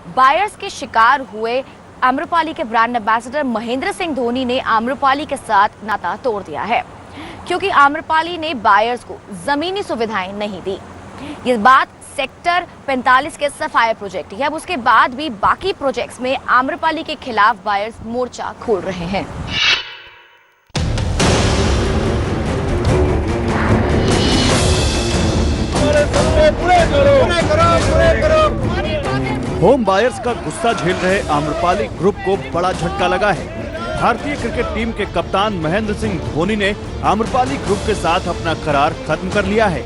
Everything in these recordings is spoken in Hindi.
बायर्स के शिकार हुए आम्रपाली के ब्रांड एम्बेसडर महेंद्र सिंह धोनी ने आम्रपाली के साथ नाता तोड़ दिया है, क्योंकि आम्रपाली ने बायर्स को जमीनी सुविधाएं नहीं दी। ये बात सेक्टर 45 के सफाया प्रोजेक्ट है। अब उसके बाद भी बाकी प्रोजेक्ट्स में आम्रपाली के खिलाफ बायर्स मोर्चा खोल रहे हैं। होम बायर्स का गुस्सा झेल रहे आम्रपाली ग्रुप को बड़ा झटका लगा है। भारतीय क्रिकेट टीम के कप्तान महेंद्र सिंह धोनी ने आम्रपाली ग्रुप के साथ अपना करार खत्म कर लिया है,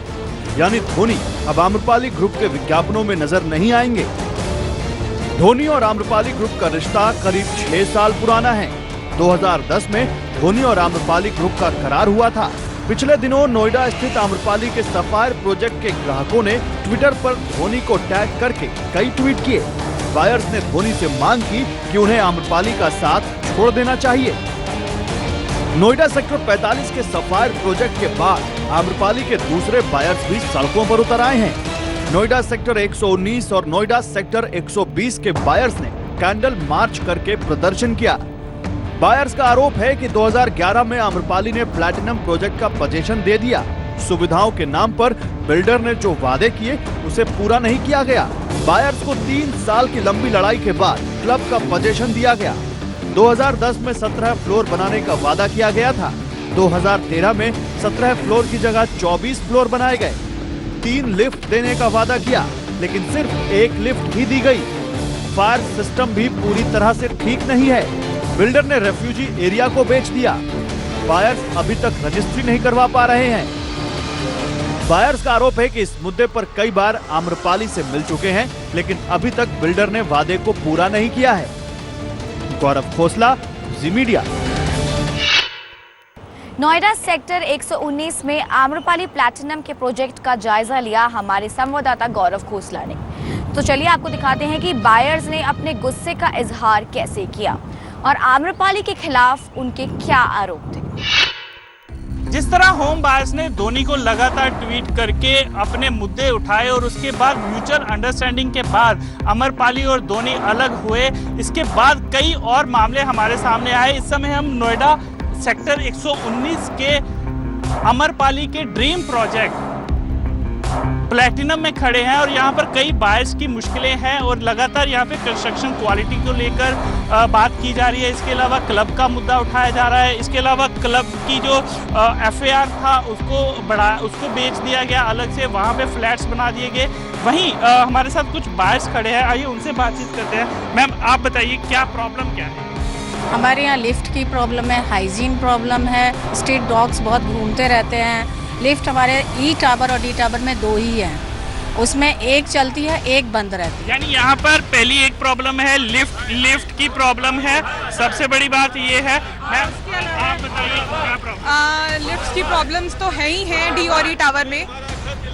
यानी धोनी अब आम्रपाली ग्रुप के विज्ञापनों में नजर नहीं आएंगे। धोनी और आम्रपाली ग्रुप का रिश्ता करीब 6 साल पुराना है। 2010 में धोनी और आम्रपाली ग्रुप का करार हुआ था। पिछले दिनों नोएडा स्थित आम्रपाली के सफायर प्रोजेक्ट के ग्राहकों ने ट्विटर पर धोनी को टैग करके कई ट्वीट किए। बायर्स ने धोनी से मांग की कि उन्हें आम्रपाली का साथ छोड़ देना चाहिए। नोएडा सेक्टर 45 के सफायर प्रोजेक्ट के बाद आम्रपाली के दूसरे बायर्स भी सड़कों पर उतर आए हैं। नोएडा सेक्टर 119 और नोएडा सेक्टर 120 के बायर्स ने कैंडल मार्च करके प्रदर्शन किया। बायर्स का आरोप है कि 2011 में आम्रपाली ने प्लैटिनम प्रोजेक्ट का पोजीशन दे दिया। सुविधाओं के नाम पर बिल्डर ने जो वादे किए उसे पूरा नहीं किया गया। बायर्स को 3 साल की लंबी लड़ाई के बाद क्लब का पोजीशन दिया गया। 2010 में 17 फ्लोर बनाने का वादा किया गया था। 2013 में 17 फ्लोर की जगह 24 फ्लोर बनाए गए। 3 लिफ्ट देने का वादा किया, लेकिन सिर्फ 1 लिफ्ट ही दी गई। फायर सिस्टम भी पूरी तरह से ठीक नहीं है। बिल्डर ने रेफ्यूजी एरिया को बेच दिया। बायर्स अभी तक रजिस्ट्री नहीं करवा पा रहे हैं। बायर्स का आरोप है कि इस मुद्दे पर कई बार आम्रपाली से मिल चुके हैं, लेकिन अभी तक बिल्डर ने वादे को पूरा नहीं किया है। गौरव खोसला, जी मीडिया। नोएडा सेक्टर 119 में आम्रपाली प्लैटिनम के प्रोजेक्ट का जायजा लिया हमारे संवाददाता गौरव खोसला ने। तो चलिए आपको दिखाते हैं कि बायर्स ने अपने गुस्से का इजहार कैसे किया और आम्रपाली के खिलाफ उनके क्या आरोप थे। जिस तरह होम बायर्स ने धोनी को लगातार ट्वीट करके अपने मुद्दे उठाए और उसके बाद म्यूचुअल अंडरस्टैंडिंग के बाद आम्रपाली और धोनी अलग हुए, इसके बाद कई और मामले हमारे सामने आए। इस समय हम नोएडा सेक्टर 119 के आम्रपाली के ड्रीम प्रोजेक्ट प्लैटिनम में खड़े हैं और यहाँ पर कई बायर्स की मुश्किलें हैं और लगातार यहाँ पे कंस्ट्रक्शन क्वालिटी को लेकर बात की जा रही है। इसके अलावा क्लब का मुद्दा उठाया जा रहा है। इसके अलावा क्लब की जो FAR था उसको बेच दिया गया अलग से, वहाँ पे फ्लैट्स बना दिए गए। वहीं हमारे साथ कुछ बायर्स खड़े हैं, आइए उनसे बातचीत करते हैं। मैम आप बताइए क्या प्रॉब्लम क्या है? हमारे यहाँ लिफ्ट की प्रॉब्लम है, हाइजीन प्रॉब्लम है, स्ट्रीट डॉग्स बहुत घूमते रहते हैं। लिफ्ट हमारे ई टावर और डी टावर में 2 ही हैं, उसमें एक चलती है, एक बंद रहती है। यानी यहाँ पर पहली एक प्रॉब्लम है लिफ्ट की प्रॉब्लम है, सबसे बड़ी बात ये है। आप बताइए क्या प्रॉब्लम? लिफ्ट की प्रॉब्लम्स तो है ही हैं डी और ई टावर में।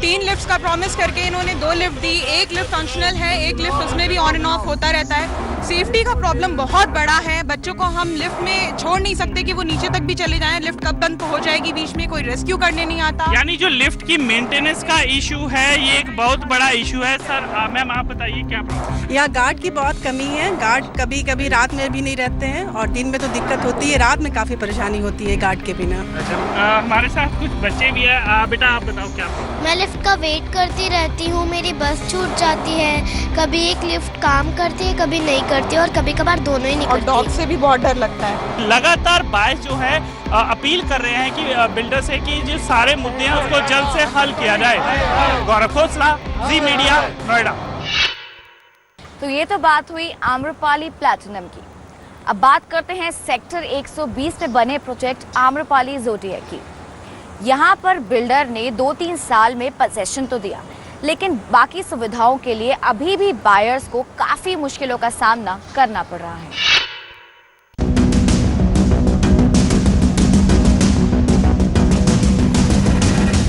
3 लिफ्ट्स का प्रॉमिस करके इन्होंने 2 लिफ्ट दी। 1 लिफ्ट फंक्शनल है, 1 लिफ्ट उसमें भी ऑन एंड ऑफ होता रहता है। सेफ्टी का प्रॉब्लम बहुत बड़ा है। बच्चों को हम लिफ्ट में छोड़ नहीं सकते कि वो नीचे तक भी चले जाएं। लिफ्ट कब बंद हो जाएगी, बीच में कोई रेस्क्यू करने नहीं आता। यानी जो लिफ्ट की मेंटेनेंस का इशू है ये एक बहुत बड़ा इशू है। सर मैम आप बताइए क्या प्रॉब्लम? यहाँ गार्ड की बहुत कमी है। गार्ड कभी कभी रात में भी नहीं रहते हैं और दिन में तो दिक्कत होती है, रात में काफी परेशानी होती है गार्ड के बिना। हमारे साथ कुछ बच्चे भी है। बेटा आप बताओ क्या प्रॉब्लम? मैं लिफ्ट का वेट करती रहती हूँ, मेरी बस छूट जाती है। कभी एक लिफ्ट काम करती है, कभी नहीं करती और कभी कभार दोनों ही नहीं करती। और डॉग से भी बहुत डर लगता है। लगातार बायर्स जो है अपील कर रहे हैं कि बिल्डर से कि जो सारे मुद्दे हैं उसको जल्द से हल किया जाए। गौरव खोसला, जी मीडिया, नोएडा। तो ये तो बात हुई आम्रपाली प्लैटिनम की। अब बात करते हैं सेक्टर 120 में बने प्रोजेक्ट आम्रपाली ज़ोडिएक की। यहाँ पर बिल्डर ने 2-3 साल में पोजीशन तो दिया, लेकिन बाकी सुविधाओं के लिए अभी भी बायर्स को काफी मुश्किलों का सामना करना पड़ रहा है।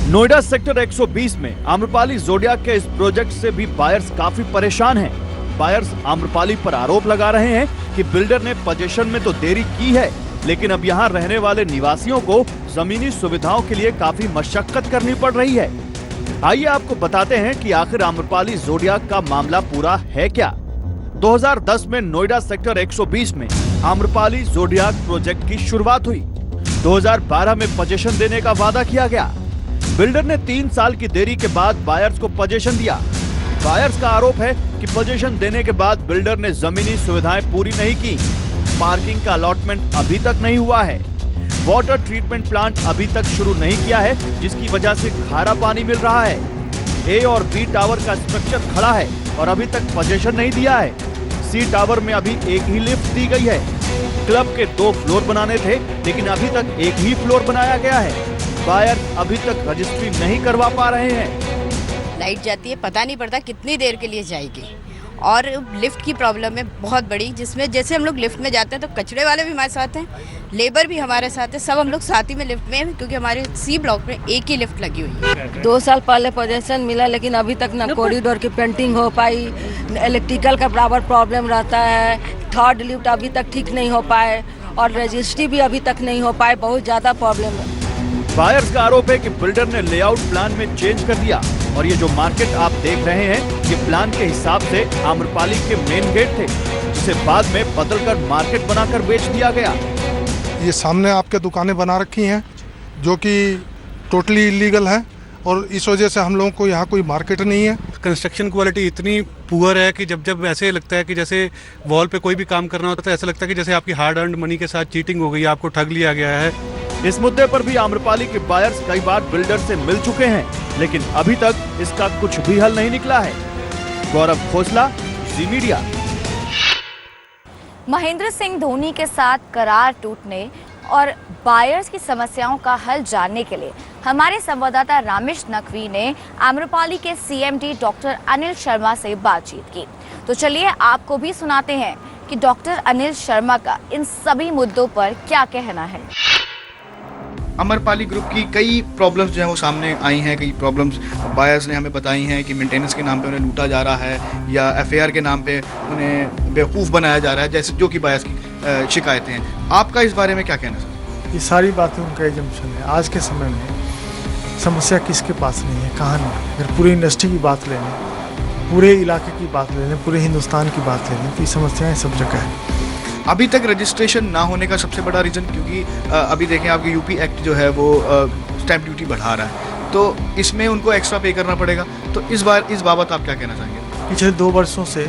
नोएडा सेक्टर 120 में आम्रपाली ज़ोडिएक के इस प्रोजेक्ट से भी बायर्स काफी परेशान हैं। बायर्स आम्रपाली पर आरोप लगा रहे हैं कि बिल्डर ने पोजीशन में तो देरी की है, लेकिन अब यहाँ रहने वाले निवासियों को जमीनी सुविधाओं के लिए काफी मशक्कत करनी पड़ रही है। आइए आपको बताते हैं कि आखिर आम्रपाली ज़ोडिएक का मामला पूरा है क्या। 2010 में नोएडा सेक्टर 120 में आम्रपाली जोडियाक प्रोजेक्ट की शुरुआत हुई। 2012 में पोजीशन देने का वादा किया गया। बिल्डर ने 3 साल की देरी के बाद बायर्स को पोजीशन दिया। बायर्स का आरोप है कि पोजीशन देने के बाद बिल्डर ने जमीनी सुविधाएं पूरी नहीं की। पार्किंग का अलॉटमेंट अभी तक नहीं हुआ है। वाटर ट्रीटमेंट प्लांट अभी तक शुरू नहीं किया है, जिसकी वजह से खारा पानी मिल रहा है। ए और बी टावर का स्ट्रक्चर खड़ा है और अभी तक पोजीशन नहीं दिया है। सी टावर में अभी एक ही लिफ्ट दी गई है। क्लब के 2 फ्लोर बनाने थे, लेकिन अभी तक एक ही फ्लोर बनाया गया है। बायर अभी तक रजिस्ट्री नहीं करवा पा रहे हैं। लाइट जाती है, पता नहीं पड़ता कितनी देर के लिए जाएगी। और लिफ्ट की प्रॉब्लम है बहुत बड़ी, जिसमें जैसे हम लोग लिफ्ट में जाते हैं तो कचरे वाले भी हमारे साथ हैं, लेबर भी हमारे साथ है, सब हम लोग साथ ही में लिफ्ट में हैं, क्योंकि हमारे सी ब्लॉक में एक ही लिफ्ट लगी हुई है। 2 साल पहले पोजीशन मिला, लेकिन अभी तक ना कॉरिडोर की पेंटिंग हो पाई, इलेक्ट्रिकल का बराबर प्रॉब्लम रहता है, 3rd लिफ्ट अभी तक ठीक नहीं हो पाए और रजिस्ट्री भी अभी तक नहीं हो पाए। बहुत ज़्यादा प्रॉब्लम है। बायर्स का आरोप है कि बिल्डर ने लेआउट प्लान में चेंज कर दिया और ये जो मार्केट आप देख रहे हैं, ये प्लान के हिसाब से आम्रपाली के मेन गेट थे, जिसे बाद में बदलकर मार्केट बनाकर बेच दिया गया। ये सामने आपके दुकानें बना रखी हैं जो कि टोटली इलीगल है और इस वजह से हम लोगों को यहाँ कोई मार्केट नहीं है। कंस्ट्रक्शन क्वालिटी इतनी पुअर है कि जब ऐसे लगता है कि जैसे वॉल पे कोई भी काम करना होता है, ऐसा लगता है कि जैसे आपकी हार्ड अर्न्ड मनी के साथ चीटिंग हो गई, आपको ठग लिया गया है। इस मुद्दे पर भी आम्रपाली के बायर्स कई बार बिल्डर से मिल चुके हैं, लेकिन अभी तक इसका कुछ भी हल नहीं निकला है। गौरव खोसला, जी मीडिया। महेंद्र सिंह धोनी के साथ करार टूटने और बायर्स की समस्याओं का हल जानने के लिए हमारे संवाददाता रामेश नकवी ने आम्रपाली के सीएमडी डॉक्टर अनिल शर्मा से बातचीत की। तो चलिए आपको भी सुनाते हैं कि डॉक्टर अनिल शर्मा का इन सभी मुद्दों पर क्या कहना है। आम्रपाली ग्रुप की कई प्रॉब्लम्स जो है वो सामने आई हैं। कई प्रॉब्लम्स बायर्स ने हमें बताई हैं कि मेंटेनेंस के नाम पे उन्हें लूटा जा रहा है या एफआईआर के नाम पे उन्हें बेवकूफ़ बनाया जा रहा है, जैसे जो कि बायर्स की शिकायतें हैं। आपका इस बारे में क्या कहना सर? ये सारी बातें उनका एजम्पशन है। आज के समय में समस्या किसके पास नहीं है, कहाँ नहीं। अगर पूरी इंडस्ट्री की बात ले लें, पूरे इलाके की बात ले लें, पूरे हिंदुस्तान की बात ले लें, तो ये समस्याएँ सब जगह है। अभी तक रजिस्ट्रेशन ना होने का सबसे बड़ा रीज़न, क्योंकि अभी देखें आपकी यूपी एक्ट जो है वो स्टैंप ड्यूटी बढ़ा रहा है, तो इसमें उनको एक्स्ट्रा पे करना पड़ेगा। तो इस बाबत आप क्या कहना चाहेंगे? पिछले 2 वर्षों से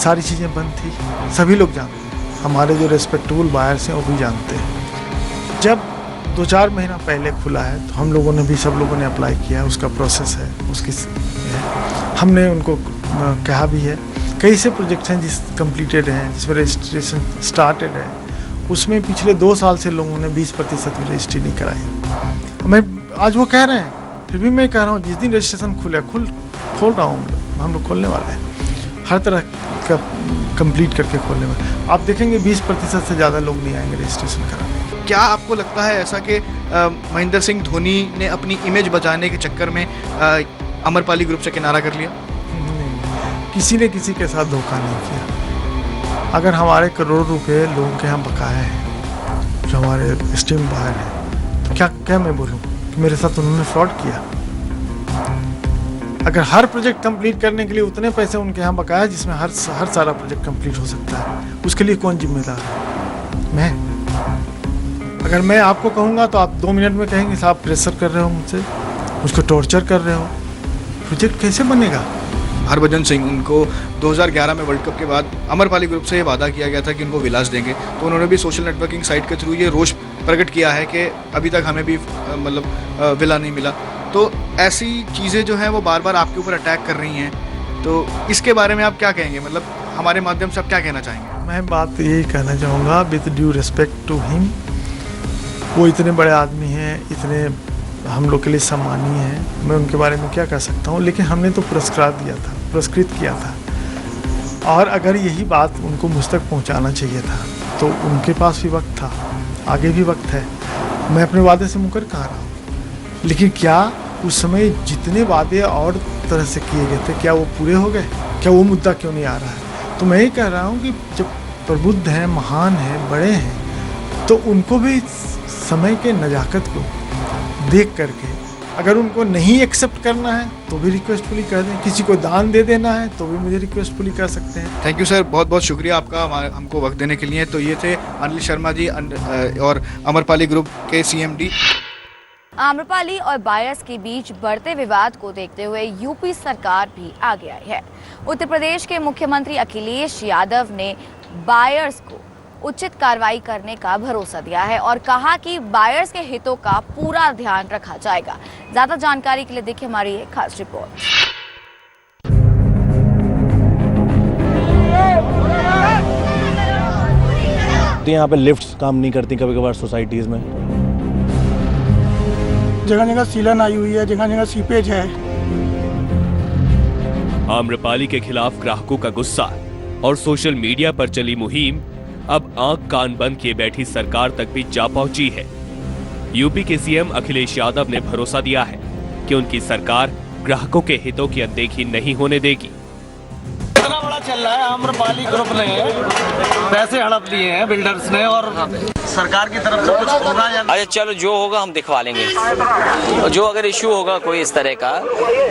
सारी चीज़ें बंद थी, सभी लोग जानते हैं, हमारे जो रेस्पेक्टेबल बायर्स हैं वो भी जानते हैं। जब 2-4 महीना पहले खुला है तो हम लोगों ने भी, सब लोगों ने अप्लाई किया है, उसका प्रोसेस है, उसकी हमने उनको कहा भी है। कई से प्रोजेक्ट्स हैं जिस कंप्लीटेड हैं, जिसमें रजिस्ट्रेशन स्टार्टेड है, उसमें पिछले 2 साल से लोगों ने 20% भी रजिस्ट्री नहीं कराई। मैं आज वो कह रहे हैं, फिर भी मैं कह रहा हूँ जिस दिन रजिस्ट्रेशन खुले खोल रहा हूँ, हम लोग खोलने वाले हैं, हर तरह का कंप्लीट करके खोलने वाले। आप देखेंगे 20% से ज़्यादा लोग नहीं आएंगे रजिस्ट्रेशन कराने। क्या आपको लगता है ऐसा कि महेंद्र सिंह धोनी ने अपनी इमेज बचाने के चक्कर में आम्रपाली ग्रुप से किनारा कर लिया? किसी ने किसी के साथ धोखा नहीं किया। अगर हमारे करोड़ों रुपए लोगों के यहाँ बकाया है, जो हमारे स्टीम बाहर है, तो क्या मैं बोलूँ कि मेरे साथ उन्होंने फ्रॉड किया? अगर हर प्रोजेक्ट कंप्लीट करने के लिए उतने पैसे उनके यहाँ बकाया है जिसमें हर सारा प्रोजेक्ट कंप्लीट हो सकता है, उसके लिए कौन जिम्मेदार है? मैं। अगर मैं आपको कहूँगा तो आप 2 मिनट में कहेंगे साहब प्रेशर कर रहे हो मुझसे, मुझको टॉर्चर कर रहे हो, प्रोजेक्ट कैसे बनेगा? हरभजन सिंह, उनको 2011 में वर्ल्ड कप के बाद आम्रपाली ग्रुप से ये वादा किया गया था कि उनको विलास देंगे, तो उन्होंने भी सोशल नेटवर्किंग साइट के थ्रू ये रोष प्रकट किया है कि अभी तक हमें भी मतलब विला नहीं मिला। तो ऐसी चीज़ें जो हैं वो बार बार आपके ऊपर अटैक कर रही हैं, तो इसके बारे में आप क्या कहेंगे? मतलब हमारे माध्यम से आप क्या कहना चाहेंगे? मैं बात यही कहना चाहूँगा, with due respect to him, वो इतने बड़े आदमी हैं, इतने हम लोग के लिए सम्मानीय हैं, मैं उनके बारे में क्या कह सकता हूँ। लेकिन हमने तो पुरस्कृत किया था और अगर यही बात उनको मुझ तक पहुँचाना चाहिए था तो उनके पास भी वक्त था, आगे भी वक्त है। मैं अपने वादे से मुकर कह रहा हूँ, लेकिन क्या उस समय जितने वादे और तरह से किए गए थे क्या वो पूरे हो गए? क्या वो मुद्दा क्यों नहीं आ रहा है? तो मैं ये कह रहा हूँ कि जब प्रबुद्ध हैं, महान हैं, बड़े हैं, तो उनको भी समय के नज़ाकत को देख करके अगर उनको नहीं एक्सेप्ट करना है तो भी रिक्वेस्टफुली कह दें, किसी को दान दे देना है तो भी मुझे रिक्वेस्टफुली कह सकते हैं। थैंक यू सर, बहुत बहुत शुक्रिया आपका हमको वक्त देने के लिए। तो ये थे अनिल शर्मा जी और अमरपाली ग्रुप के CMD। आम्रपाली और बायर्स के बीच बढ़ते विवाद को देखते हुए यूपी सरकार भी आगे आई है। उत्तर प्रदेश के मुख्यमंत्री अखिलेश यादव ने बायर्स को उचित कार्रवाई करने का भरोसा दिया है और कहा कि बायर्स के हितों का पूरा ध्यान रखा जाएगा। ज्यादा जानकारी के लिए देखिए हमारी एक खास रिपोर्ट। यहाँ पे लिफ्ट्स काम नहीं करती कभी कभार सोसाइटीज में, जगह जगह सीलन आई हुई है, जगह जगह सीपेज है। आम्रपाली के खिलाफ ग्राहकों का गुस्सा और सोशल मीडिया पर चली मुहिम अब आंख कान बंद किए बैठी सरकार तक भी जा पहुंची है। यूपी के CM अखिलेश यादव ने भरोसा दिया है कि उनकी सरकार ग्राहकों के हितों की अनदेखी नहीं होने देगी। इतना बड़ा चल रहा है, आम्रपाली ग्रुप ने पैसे हड़प लिए हैं बिल्डर्स ने और सरकार की तरफ से कुछ होगा या अरे चलो जो होगा हम दिखवा लेंगे। जो अगर इश्यू होगा कोई इस तरह का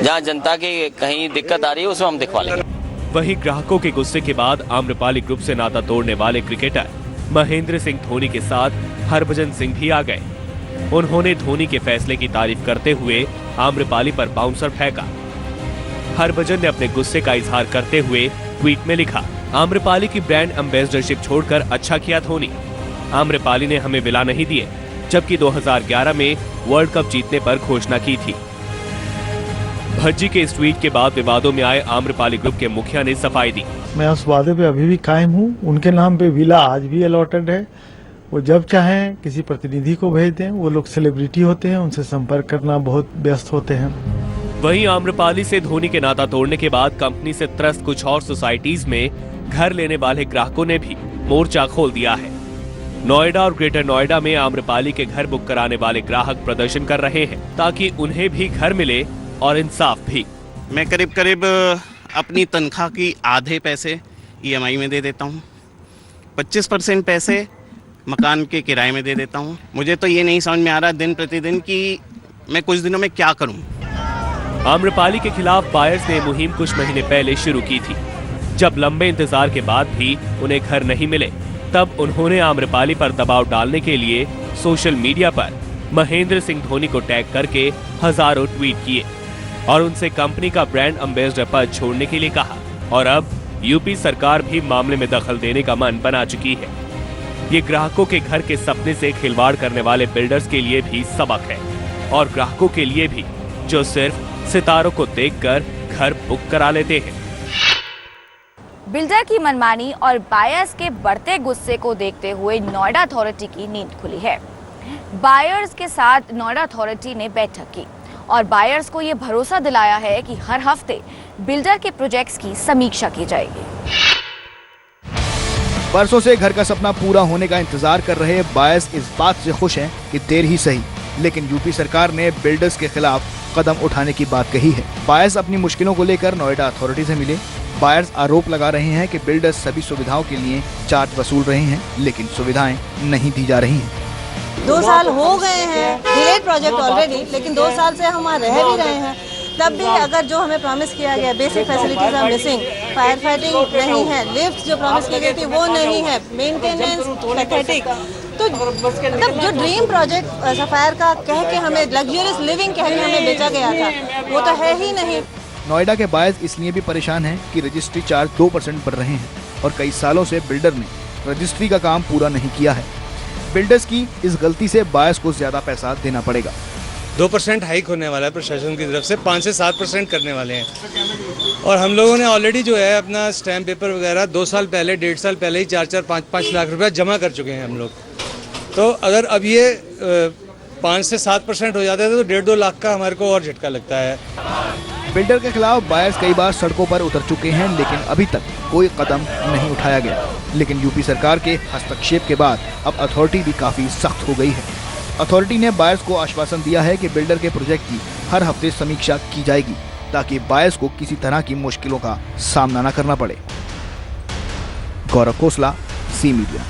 जहाँ जनता की कहीं दिक्कत आ रही है उसमें हम दिखवा लेंगे। वहीं ग्राहकों के गुस्से के बाद आम्रपाली ग्रुप से नाता तोड़ने वाले क्रिकेटर महेंद्र सिंह धोनी के साथ हरभजन सिंह भी आ गए। उन्होंने धोनी के फैसले की तारीफ करते हुए आम्रपाली पर बाउंसर फेंका। हरभजन ने अपने गुस्से का इजहार करते हुए ट्वीट में लिखा, आम्रपाली की ब्रांड एम्बेसडरशिप छोड़कर अच्छा किया धोनी। आम्रपाली ने हमें विला नहीं दिए, जबकि 2011 में वर्ल्ड कप जीतने पर घोषणा की थी। भज्जी के इस ट्वीट के बाद विवादों में आए आम्रपाली ग्रुप के मुखिया ने सफाई दी। मैं उस वादे पे अभी भी कायम हूँ। उनके नाम पे विला आज भी अलॉटेड है। वो जब चाहें किसी प्रतिनिधि को भेज दें। वो लोग सेलिब्रिटी होते हैं, उनसे संपर्क करना बहुत व्यस्त होते हैं। वहीं आम्रपाली से धोनी के नाता तोड़ने के बाद कंपनी से त्रस्त कुछ और सोसाइटीज में घर लेने वाले ग्राहकों ने भी मोर्चा खोल दिया है। नोएडा और ग्रेटर नोएडा में आम्रपाली के घर बुक कराने वाले ग्राहक प्रदर्शन कर रहे हैं ताकि उन्हें भी घर मिले और इंसाफ भी। मैं करीब करीब अपनी तनख्वाह की आधे पैसे EMI में दे देता हूँ, 25% पैसे मकान के किराए में दे देता हूँ। मुझे तो ये नहीं समझ में आ रहा दिन प्रतिदिन कि मैं कुछ दिनों में क्या करूँ। आम्रपाली के खिलाफ बायर्स ने मुहिम कुछ महीने पहले शुरू की थी। जब लंबे इंतजार के बाद भी उन्हें घर नहीं मिले, तब उन्होंने आम्रपाली पर दबाव डालने के लिए सोशल मीडिया पर महेंद्र सिंह धोनी को टैग करके हजारों ट्वीट किए और उनसे कंपनी का ब्रांड एम्बेसडर पद छोड़ने के लिए कहा। और अब यूपी सरकार भी मामले में दखल देने का मन बना चुकी है। ये ग्राहकों के घर के सपने से खिलवाड़ करने वाले बिल्डर्स के लिए भी सबक है और ग्राहकों के लिए भी, जो सिर्फ सितारों को देखकर घर बुक करा लेते हैं। बिल्डर की मनमानी और बायर्स के बढ़ते गुस्से को देखते हुए नोएडा अथॉरिटी की नींद खुली है। बायर्स के साथ नोएडा अथॉरिटी ने बैठक की और बायर्स को ये भरोसा दिलाया है कि हर हफ्ते बिल्डर के प्रोजेक्ट्स की समीक्षा की जाएगी। बरसों से घर का सपना पूरा होने का इंतजार कर रहे बायर्स इस बात से खुश हैं कि देर ही सही, लेकिन यूपी सरकार ने बिल्डर्स के खिलाफ कदम उठाने की बात कही है। बायर्स अपनी मुश्किलों को लेकर नोएडा अथॉरिटी से मिले। बायर्स आरोप लगा रहे हैं कि बिल्डर्स सभी सुविधाओं के लिए चार्ज वसूल रहे हैं, लेकिन सुविधाएं नहीं दी जा रही हैं। 2 साल हो गए हैं, डिलेड प्रोजेक्ट ऑलरेडी, लेकिन 2 साल से हम रह भी रहे हैं। तब भी अगर जो हमें प्रॉमिस किया गया basic facilities are missing, fire fighting नहीं है, लिफ्ट जो प्रॉमिस की गई थी वो नहीं है, मेंटेनेंस पैथेटिक। तो तब जो ड्रीम प्रोजेक्ट सफायर का कह के हमें लग्जरियस लिविंग कह के हमें बेचा गया था वो तो है ही नहीं। नोएडा के बायर्स इसलिए भी परेशान हैं कि रजिस्ट्री चार्ज 2% बढ़ रहे हैं और कई सालों से बिल्डर ने रजिस्ट्री का काम पूरा नहीं किया है। बिल्डर्स की इस गलती से बायर्स को ज्यादा पैसा देना पड़ेगा। 2% हाइक होने वाला है प्रशासन की तरफ से, 5 से 7% करने वाले हैं। और हम लोगों ने ऑलरेडी जो है अपना स्टैम्प पेपर वगैरह 2 साल पहले, 1.5 साल पहले ही 4-4, 5-5 लाख रुपया जमा कर चुके हैं हम लोग। तो अगर अब ये 5 से 7% हो जाता है तो 1.5-2 लाख का हमारे को और झटका लगता है। बिल्डर के खिलाफ बायर्स कई बार सड़कों पर उतर चुके हैं, लेकिन अभी तक कोई कदम नहीं उठाया गया। लेकिन यूपी सरकार के हस्तक्षेप के बाद अब अथॉरिटी भी काफी सख्त हो गई है। अथॉरिटी ने बायर्स को आश्वासन दिया है कि बिल्डर के प्रोजेक्ट की हर हफ्ते समीक्षा की जाएगी ताकि बायर्स को किसी तरह की मुश्किलों का सामना न करना पड़े। गौरव खोसला, सी मीडिया।